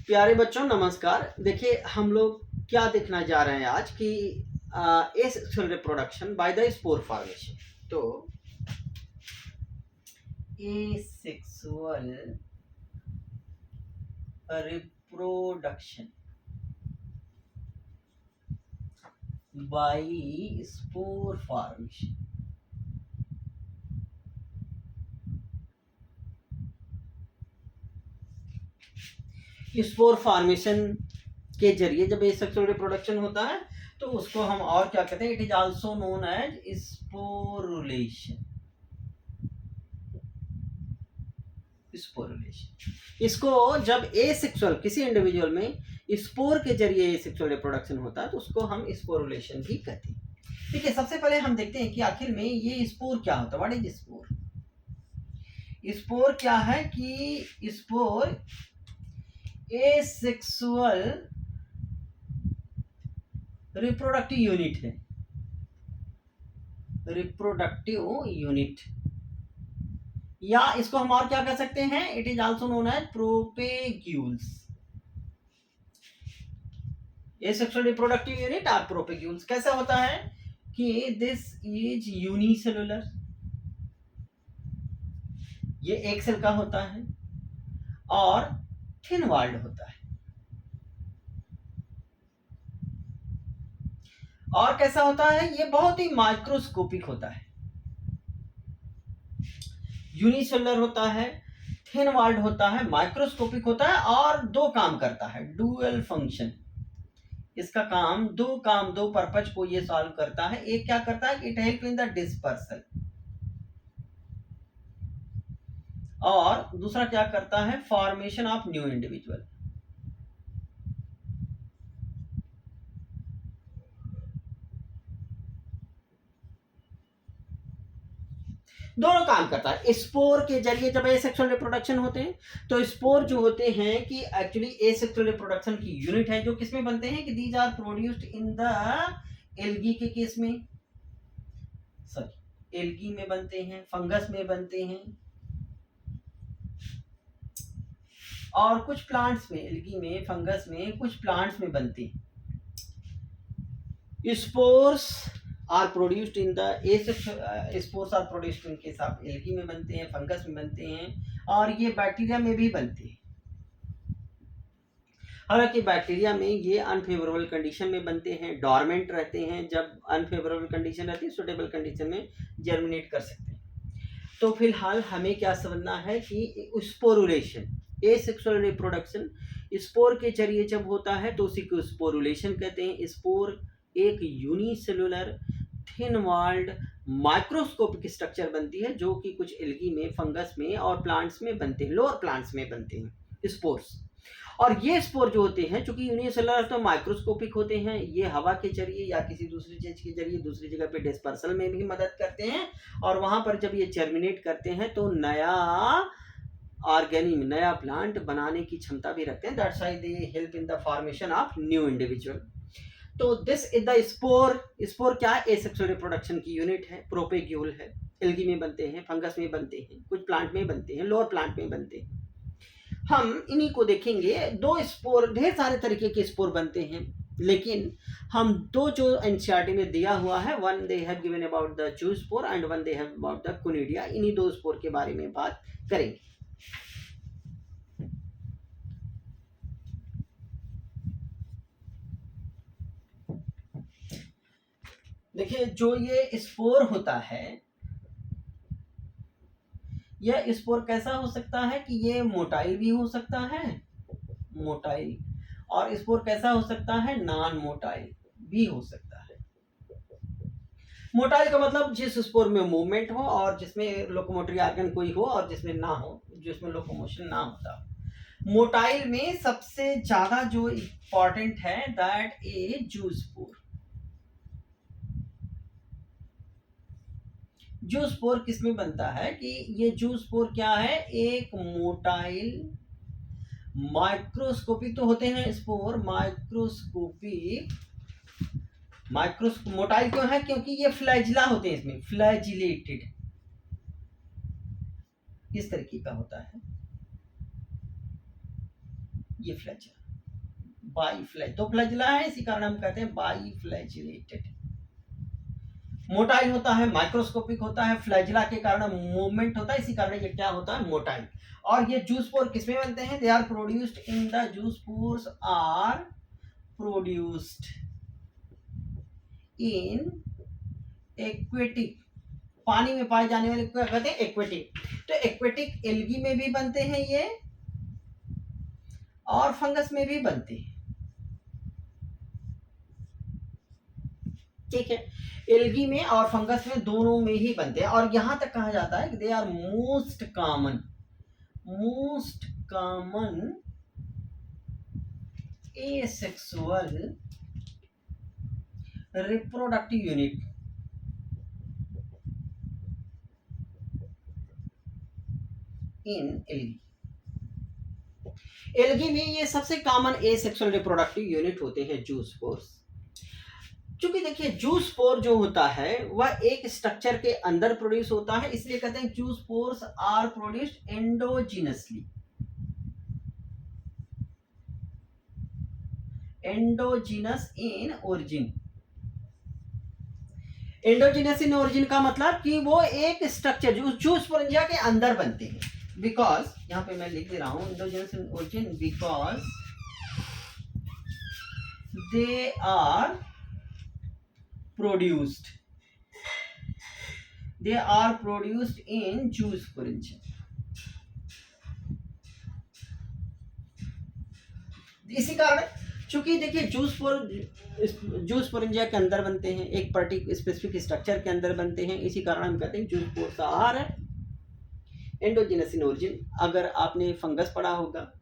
प्यारे बच्चों नमस्कार। देखिए हम लोग क्या देखना जा रहे हैं आज कि asexual reproduction by the spore formation. तो asexual reproduction by spore formation. Spore formation के जरिए जब एसेक्सुअल रिप्रोडक्शन होता है तो उसको हम और क्या कहते हैं, it is also known as sporulation. Sporulation इसको जब एसेक्सुअल किसी इंडिविजुअल में स्पोर के जरिए एसेक्सुअल रिप्रोडक्शन होता है तो उसको हम स्पोरुलेशन भी कहते हैं। ठीक है, सबसे पहले हम देखते हैं कि आखिर में ये स्पोर क्या होता है। What is spore? स्पोर क्या है कि स्पोर एसेक्सुअल रिप्रोडक्टिव यूनिट है। रिप्रोडक्टिव यूनिट, या इसको हम और क्या कह सकते हैं, it is also known as propagules. Asexual reproductive unit और प्रोपेग्यूल्स कैसा होता है कि दिस इज यूनिसेलुलर, ये एक सेल का होता है और थिन वॉल्ड होता है। और कैसा होता है, ये बहुत ही माइक्रोस्कोपिक होता है। यूनिसेलुलर होता है, थिन वॉल्ड होता है, माइक्रोस्कोपिक होता है और दो काम करता है, डुअल फंक्शन। इसका काम दो पर्पज को ये सॉल्व करता है। एक क्या करता है, it help in the dispersal, और दूसरा क्या करता है, फॉर्मेशन ऑफ न्यू इंडिविजुअल। दोनों काम करता है। स्पोर के जरिए जब एसेक्सुअल रिप्रोडक्शन होते हैं तो स्पोर जो होते हैं कि एक्चुअली एसेक्सुअल रिप्रोडक्शन की यूनिट है जो किसमें बनते हैं कि these are produced in the algae के केस में, सॉरी एल्गी में बनते हैं, फंगस में बनते हैं और कुछ प्लांट्स में, एल्गी में, फंगस में, कुछ प्लांट्स में बनते हैं। Spores are produced in the spores are produced in case of algae में बनते हैं, फंगस में बनते हैं और ये बैक्टीरिया में भी बनते हैं। हालांकि बैक्टीरिया में ये अनफेवरेबल कंडीशन में बनते हैं, डॉर्मेंट रहते हैं। जब अनफेवरेबल कंडीशन रहती है, सुटेबल कंडीशन में जर्मिनेट कर सकते हैं। तो फिलहाल हमें क्या समझना है कि स्पोरुलेशन, एसेक्सुअल रिप्रोडक्शन स्पोर के जरिए जब होता है तो उसी को स्पोरुलेशन कहते हैं। स्पोर एक unicellular thin walled microscopic structure बनती है जो कि कुछ एल्गी में, फंगस में और प्लांट्स में बनते हैं, लोअर प्लांट्स में बनते हैं स्पोर्स। और ये स्पोर जो होते हैं चूंकि यूनिसेलुलर तो माइक्रोस्कोपिक होते हैं, ये हवा के जरिए या किसी दूसरी चीज के जरिए दूसरी जगह पे डिस्पर्सल में भी मदद करते हैं और वहां पर जब ये जर्मिनेट करते हैं तो नया ऑर्गेनिज्म, नया प्लांट बनाने की क्षमता भी रखते हैं। That's why they help in the formation of new individual. तो this is the spore. Spore क्या है, एसेक्सुअल रिप्रोडक्शन की यूनिट है, प्रोपेग्यूल है। एल्गी में बनते हैं, फंगस में बनते हैं, कुछ प्लांट में बनते हैं, लोअर प्लांट में बनते हैं। हम इन्हीं को देखेंगे। दो स्पोर, ढेर सारे तरीके के स्पोर बनते हैं लेकिन हम दो जो एनसीईआरटी में दिया हुआ है, one they have given about the zoo spore and one they have about the conidia, इन्हीं दो स्पोर के बारे में बात करेंगे। देखिए जो ये स्पोर होता है, यह स्पोर कैसा हो सकता है कि ये मोटाइल भी हो सकता है, मोटाइल, और स्पोर कैसा हो सकता है, नॉन मोटाइल भी हो सकता है। मोटाइल का मतलब जिस स्पोर में मूवमेंट हो और जिसमें लोकोमोटरी ऑर्गन कोई हो और जिसमें ना हो, जिसमें लोकोमोशन ना होता। मोटाइल में सबसे ज्यादा जो इंपॉर्टेंट है दैट ए जू स्पोर। जू स्पोर किसमें बनता है कि ये जू स्पोर क्या है, एक मोटाइल माइक्रोस्कोपिक तो होते हैं स्पोर, माइक्रोस्कोपिक, मोटाइल क्यों है, क्योंकि ये फ्लैजिला होते हैं, इसमें फ्लैजिलेटेड इस तरीके का होता है। ये फ्लैजिला, बाईफ्लैज, दो फ्लैजिला है, इसी कारण हम कहते हैं बाईफ्लैजिलेटेड। मोटाइल होता है, माइक्रोस्कोपिक होता है, फ्लैजिला के कारण मूवमेंट होता है, इसी कारण ये क्या होता है, मोटाइल। और ये जूस पोर किसमें बनते हैं, they are produced in the zoospores are produced in aquatic, पानी में पाए जाने वाले क्या कहते हैं, एक्वेटिक। तो एक्वेटिक एल्गी में भी बनते हैं ये, और फंगस में भी बनते हैं, ठीक है। एल्गी में और फंगस में दोनों में ही बनते हैं। और यहां तक कहा जाता है कि they are most common asexual reproductive unit in algae. Algae में ये सबसे कॉमन एसेक्सुअल रिप्रोडक्टिव यूनिट होते हैं जूस पोर्स। क्योंकि देखिए जूस पोर जो होता है वह एक स्ट्रक्चर के अंदर प्रोड्यूस होता है, इसलिए कहते हैं zoospores are produced endogenously, endogenous in origin. Endogenous in origin का मतलब कि वो एक स्ट्रक्चर जूस पोरेंजिया के अंदर बनते हैं, बिकॉज यहां पे मैं लिख दे रहा हूं endogenous in origin, because they are produced in juice porengia। इसी कारण चूंकि देखिए जूस पोरेंजिया के अंदर बनते हैं, एक पर्टिकुलर स्पेसिफिक स्ट्रक्चर के अंदर बनते हैं, इसी कारण हम कहते हैं zoospores are endogenous in origin. अगर आपने फंगस पढ़ा होगा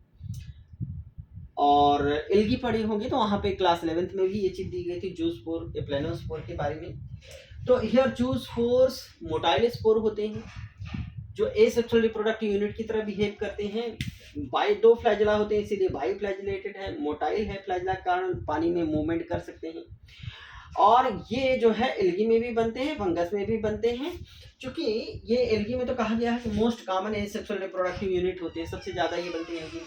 और एल्गी पढ़ी होगी तो वहां पे क्लास 11th में भी ये चीज दी गई थी जूस पोर एप्लेनोस्पोर के बारे में। तो here juice pores motile spore होते हैं जो एसेक्सुअल रिप्रोडक्टिव यूनिट की तरह बिहेव करते हैं। बाई दो फ्लैजिला होते हैं, इसीलिए बाई फ्लैजिलेटेड है, मोटाइल है, फ्लैजिला के कारण पानी में मूवमेंट कर सकते हैं। और ये जो है एल्गी में भी बनते हैं, फंगस में भी बनते हैं। क्योंकि ये एल्गी में तो कहा गया है कि most common asexual reproductive unit होते हैं, सबसे ज्यादा ये बनते हैं एल्गी।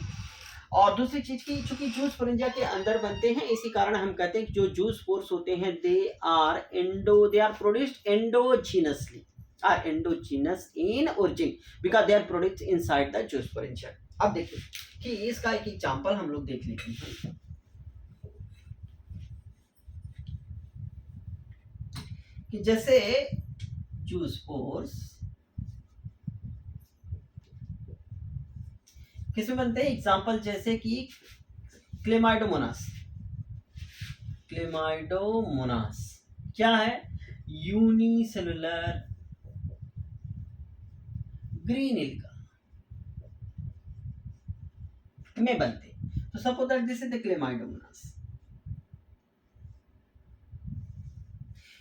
और दूसरी चीज की चूंकि जूस पोरेंजिया के अंदर बनते हैं, इसी कारण हम कहते हैं कि जो जूस पोर्स होते हैं they are produced endogenously, are endogenous in origin, because they are produced inside the zoosporangia. अब देखिए कि इसका एक एग्जांपल हम लोग देख लेते हैं कि जैसे जूस पोर्स किसमें बनते हैं, एग्जाम्पल जैसे कि क्लेमाइडोमोनास। क्लेमाइडोमोनास क्या है, यूनिसेलुलर ग्रीन एल्गा में बनते। तो suppose that this is the Chlamydomonas.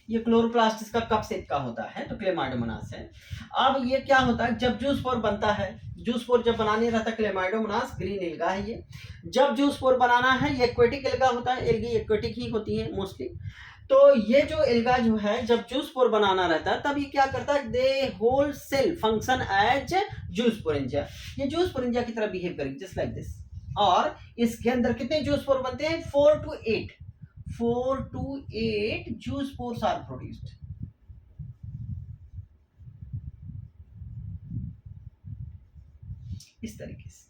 ये क्लोरोप्लास्ट इसका कप शेप का होता है, तो क्लेमाइडोमोनास है। अब ये क्या होता है, जब जूस पोर बनता है, जूस पोर जब बनाने रहता है क्लेमाइडोमोनास, ग्रीन एल्गा है ये। जब जूस पोर बनाना है ये एक्वेटिक एल्गा होता है, एल्गी एक्वेटिक ही होती है मोस्टली। तो ये जो एल्गा जो है जब जूस पोर बनाना रहता है तब ये क्या करता है, they whole cell function as zoosporangia. ये जूस पोरेंजिया की तरह बिहेव करेगी जस्ट लाइक दिस। और इसके अंदर कितने जूस पोर बनते हैं, 4 to 8 zoospores are produced. इस तरीके से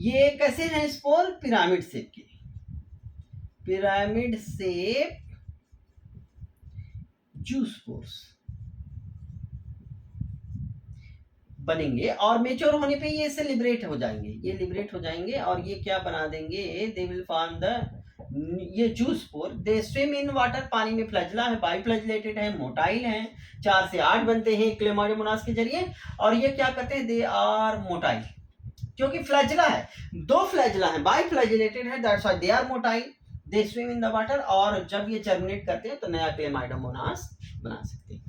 ये कैसे हैं स्पोर, पिरामिड शेप के, पिरामिड शेप जूस पोर्स बनेंगे और मेच्योर होने पे ये इससे लिबरेट हो जाएंगे, ये लिबरेट हो जाएंगे और ये क्या बना देंगे, दे विल फॉर्म द, ये zoospore, they swim in water, पानी में फ्लैजिला है, बाईफ्लैजिलेटेड है, मोटाइल है, 4 से 8 बनते हैं क्लेमाइडोमोनास के जरिए। और ये क्या करते हैं, दे आर मोटाइल, क्योंकि फ्लैजिला है, 2 फ्लैजिला है, बाईफ्लैजिलेटेड है, that's why they are motile, they swim in the water. और जब ये जर्मिनेट करते हैं तो नया क्लेमाइडोमोनास बना सकते हैं।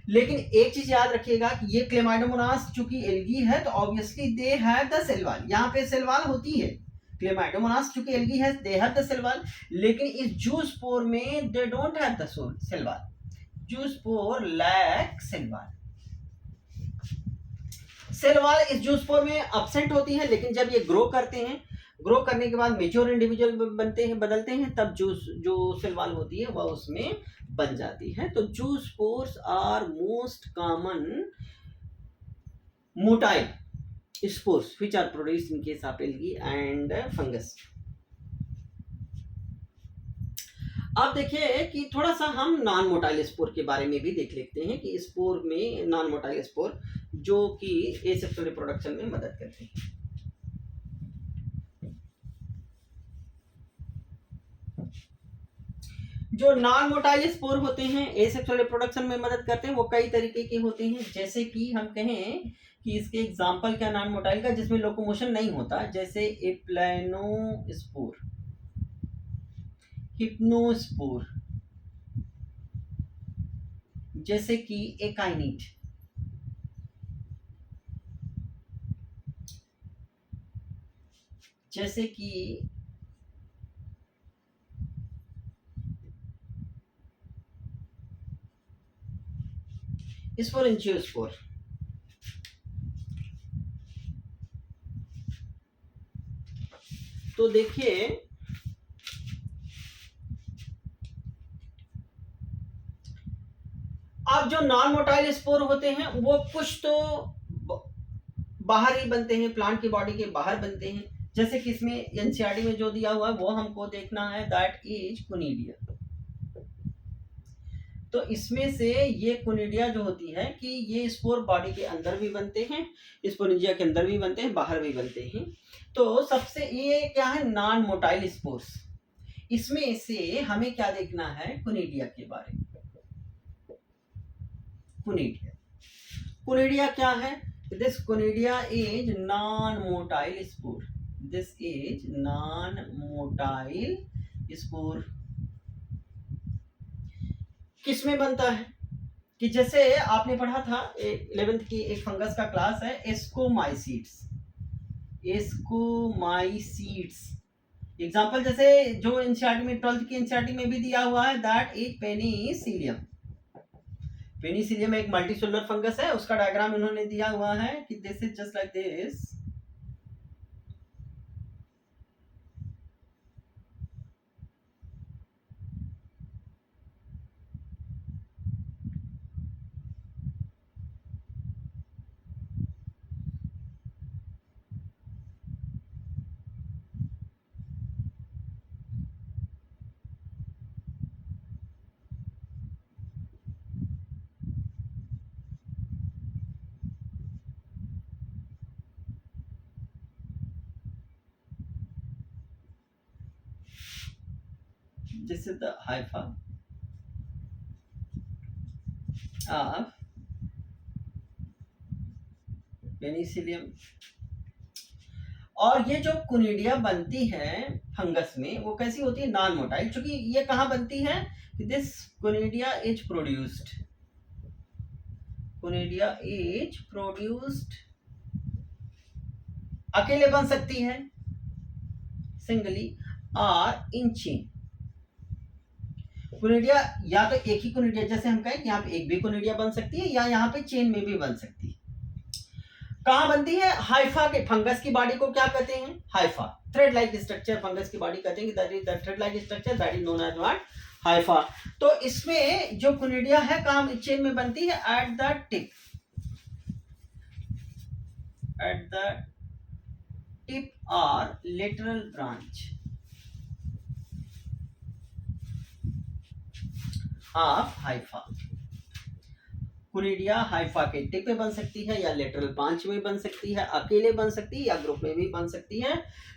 लेकिन एक चीज याद रखिएगा कि ये क्लेमाइडोमोनास चूंकि एल्गी है तो obviously they have the cell wall, यहाँ पे सेल वॉल होती है। क्लेमाइडोमोनास चूंकि एल्गी है they have the cell wall, लेकिन इस जूस पोर में they don't have the cell wall. Zoospore lack cell wall. Cell wall इस जूस्पोर में अब्सेंट होती है, लेकिन जब ये ग्रो करते हैं, ग्रो करने के बाद मेच्योर इंडिविजुअल बनते हैं, बदलते हैं, तब जो सेल वॉल होती है वह उसमें बन जाती है। तो zoospores are most common motile spores which are produced in case of algae and fungus। अब देखिए कि थोड़ा सा हम नॉन मोटाइल स्पोर के बारे में भी देख लेते हैं कि स्पोर में नॉन मोटाइल स्पोर जो कि एसेक्सुअल रिप्रोडक्शन में मदद करते हैं। जो नॉन मोटाइल स्पोर होते हैं एसेक्सुअल रिप्रोडक्शन में मदद करते हैं वो कई तरीके के होते हैं। जैसे कि हम कहें कि इसके एग्जाम्पल क्या नॉन मोटाइल का जिसमें लोकोमोशन नहीं होता, जैसे एप्लानोस्पोर, हिप्नोस्पोर, जैसे कि एकाइनिट, जैसे कि स्पोरेंजियोस्पोर। तो देखिए अब जो नॉन मोटाइल स्पोर होते हैं वो कुछ तो बाहर ही बनते हैं, प्लांट की बॉडी के बाहर बनते हैं। जैसे कि इसमें एनसीईआरटी में जो दिया हुआ है वो हमको देखना है, दैट इज कोनिडिया। तो इसमें से ये कोनिडिया जो होती है कि ये स्पोर बॉडी के अंदर भी बनते हैं, स्पोरेंजिया के अंदर भी बनते हैं, बाहर भी बनते हैं। तो सबसे ये क्या है, नॉन मोटाइल स्पोर्स। इसमें से हमें क्या देखना है, कोनिडिया के बारे में। कोनिडिया, कोनिडिया क्या है, this conidia is non motile spore, this is non motile spore. किसमें बनता है कि जैसे आपने पढ़ा था 11th की एक फंगस का क्लास है एस्कोमाइसीड्स, एस्कोमाइसीड्स। एग्जांपल जैसे जो एनसीईआरटी में 12th की एनसीईआरटी में भी दिया हुआ है, दैट इज पेनिसिलियम। पेनिसिलियम एक मल्टीसेलुलर फंगस है, उसका डायग्राम इन्होंने दिया हुआ है कि this is just like this. This is the hypha of Penicillium. और ये जो कोनिडिया बनती है फंगस में वो कैसी होती है, नॉन मोटाइल। चूंकि ये कहाँ बनती है, this conidia is produced, conidia is produced, अकेले बन सकती है सिंगली और इन चेन। कोनिडिया या तो एक ही कोनिडिया, जैसे हम कहें कि यहाँ पे एक भी कोनिडिया बन सकती है या यहाँ पे चेन में भी बन सकती है। कहाँ बनती है, हाइफा के, फंगस की बॉडी को क्या कहते हैं, hypha, thread like structure fungus की बॉडी कहते हैं, that is the thread like structure, that is known as what, hypha. तो इसमें जो कोनिडिया है कहाँ चेन में बनती है, at the tip, at the tip और lateral branch of hypha. Conidia hypha के टिप पे बन सकती है या लेटरल ब्रांच में बन सकती है, अकेले बन सकती है या ग्रुप में भी बन सकती है।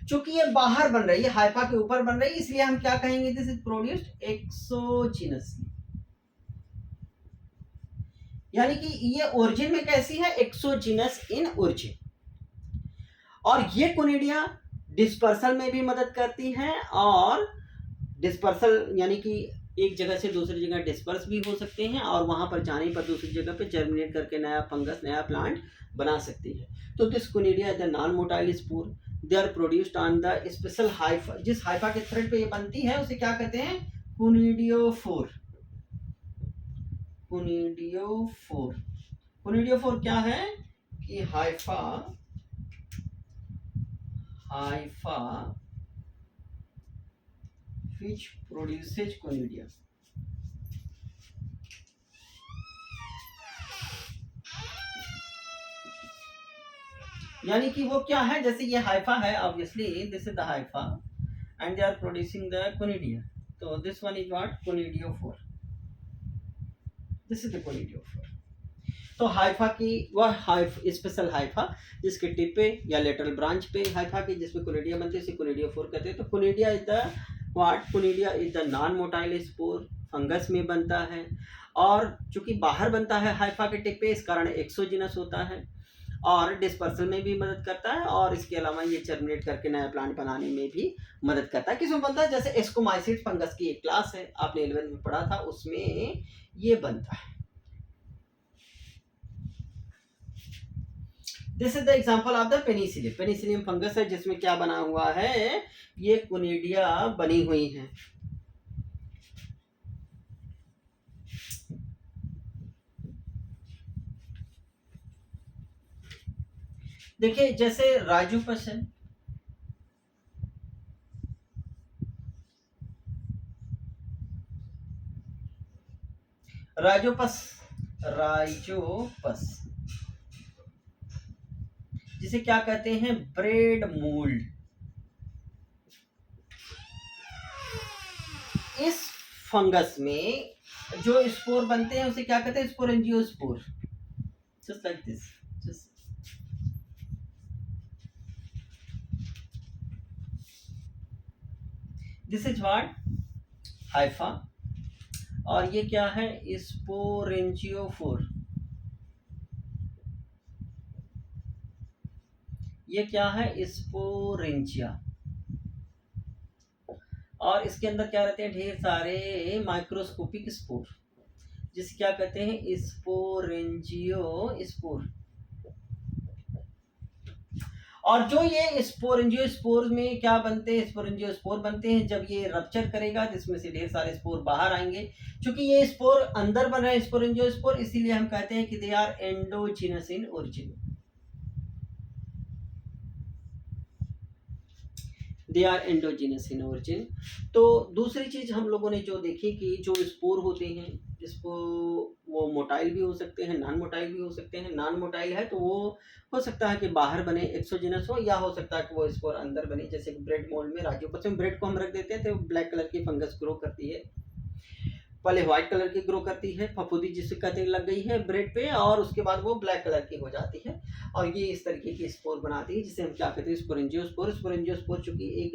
चूंकि ये बाहर बन रही है, हाइफा के ऊपर बन रही है, इसलिए हम क्या कहेंगे, दिस इज प्रोड्यूस्ड एक्सोजीनसली। यानी कि ये ओरिजिन में कैसी है, एक्सोजीनस इन ओरिजिन। और ये कोनिडिया डिस्पर्सल में भी मदद करती है, और डिस्पर्सल यानी कि एक जगह से दूसरी जगह डिस्पर्स भी हो सकते हैं, और वहां पर जाने पर दूसरी जगह पे जर्मिनेट करके नया फंगस, नया प्लांट बना सकती है। तो this conidia the non motile spore, they are produced on the special hypha, जिस हाइफा के थ्रेड पे ये बनती है उसे क्या कहते हैं, कोनिडियोफोर, कोनिडियोफोर। कोनिडियोफोर क्या है कि हाइफा which produces कोनिडिया। यानी कि वो क्या है, जैसे ये हाइफा है, obviously this is the hypha and they are producing the conidia, तो this one is what, conidiophore, this is the conidiophore. तो हाइफा की वह स्पेशल हाइफा जिसके टिप पे या लेटरल ब्रांच पे हाइफा की जिसमें कोनिडिया बनते हैं, इसे कोनिडियोफोर कहते हैं। तो conidia is the what, conidia is the non motile spore, fungus में बनता है और चूंकि बाहर बनता है हाइफा के टिप पे, इस कारण एक्सोजिनस होता है और डिस्पर्सल में भी मदद करता है और इसके अलावा ये जर्मिनेट करके नया प्लांट बनाने में भी मदद करता है। किसमें बनता है, जैसे एस्कोमाइसिड फंगस की एक क्लास है, आपने 11th में पढ़ा था, उसमें ये बनता है। This is the example of the Penicillium. Penicillium fungus है जिसमें क्या बना हुआ है, ये कोनिडिया बनी हुई है। देखिए जैसे राइजोपस है, राइजोपस जिसे क्या कहते हैं, ब्रेड मोल्ड। इस फंगस में जो स्पोर बनते हैं उसे क्या कहते हैं, sporangiospore, just like this, this is what, hypha, और ये क्या है, स्पोरेंजियोफोर। ये क्या है, स्पोरेंजिया, और इसके अंदर क्या रहते हैं, ढेर सारे माइक्रोस्कोपिक स्पोर जिसे क्या कहते हैं, स्पोरेंजियोस्पोर। और जो ये स्पोरेंजियोस्पोर में क्या बनते हैं, स्पोरेंजियोस्पोर बनते हैं जब ये रप्चर करेगा जिसमें से ढेर सारे स्पोर बाहर आएंगे। क्योंकि ये स्पोर अंदर बन रहे हैं स्पोरेंजियोस्पोर, इसीलिए हम कहते हैं कि they are endogenous in origin, they are endogenous in origin. तो दूसरी चीज हम लोगों ने जो देखी कि जो स्पोर होते हैं, इसको वो मोटाइल भी हो सकते हैं, नॉन मोटाइल भी हो सकते हैं। नॉन मोटाइल है तो वो हो सकता है कि बाहर बने, एक्सोजिनस हो, या हो सकता है कि वो स्पोर अंदर बने, जैसे ब्रेड मोल्ड में राइजोपस में ब्रेड को हम रख देते हैं तो ब्लैक कलर की फंगस ग्रो करती है, पहले व्हाइट कलर की ग्रो करती है, फफूंदी जिसे कहते लग गई है ब्रेड पे, और उसके बाद वो ब्लैक कलर की हो जाती है और ये इस तरीके की स्पोर बनाती है जिसे हम क्या कहते हैं, स्पोरेंजियोस्पोर। स्पोरेंजियोस्पोर चूंकि एक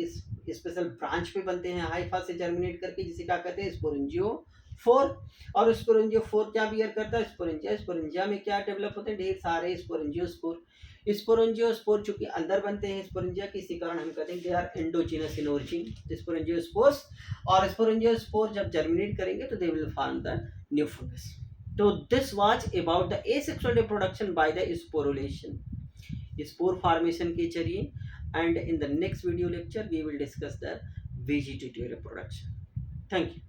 स्पेशल ब्रांच पे बनते हैं हाइफा से जर्मिनेट करके, जिसे क्या कहते हैं, स्पोरेंजियोफोर। और स्पोरेंजियोफोर क्या बियर करता है, स्पोरेंजिया। स्पोरेंजिया में क्या डेवलप होते हैं, ढेर सारे स्पोरेंजियोस्पोर। स्पोरेंजियोस्पोर चूंकि अंदर बनते हैं स्पोरेंजिया के, इसी कारण हम कहते हैं they are endogenous in origin sporangiospores. और स्पोरेंजियोस्पोर जब जर्मिनेट करेंगे तो they will form the new fungus. तो this was about the asexual reproduction by the sporulation, spore formation के जरिए। And in the next video lecture we will discuss the vegetative reproduction. Thank you.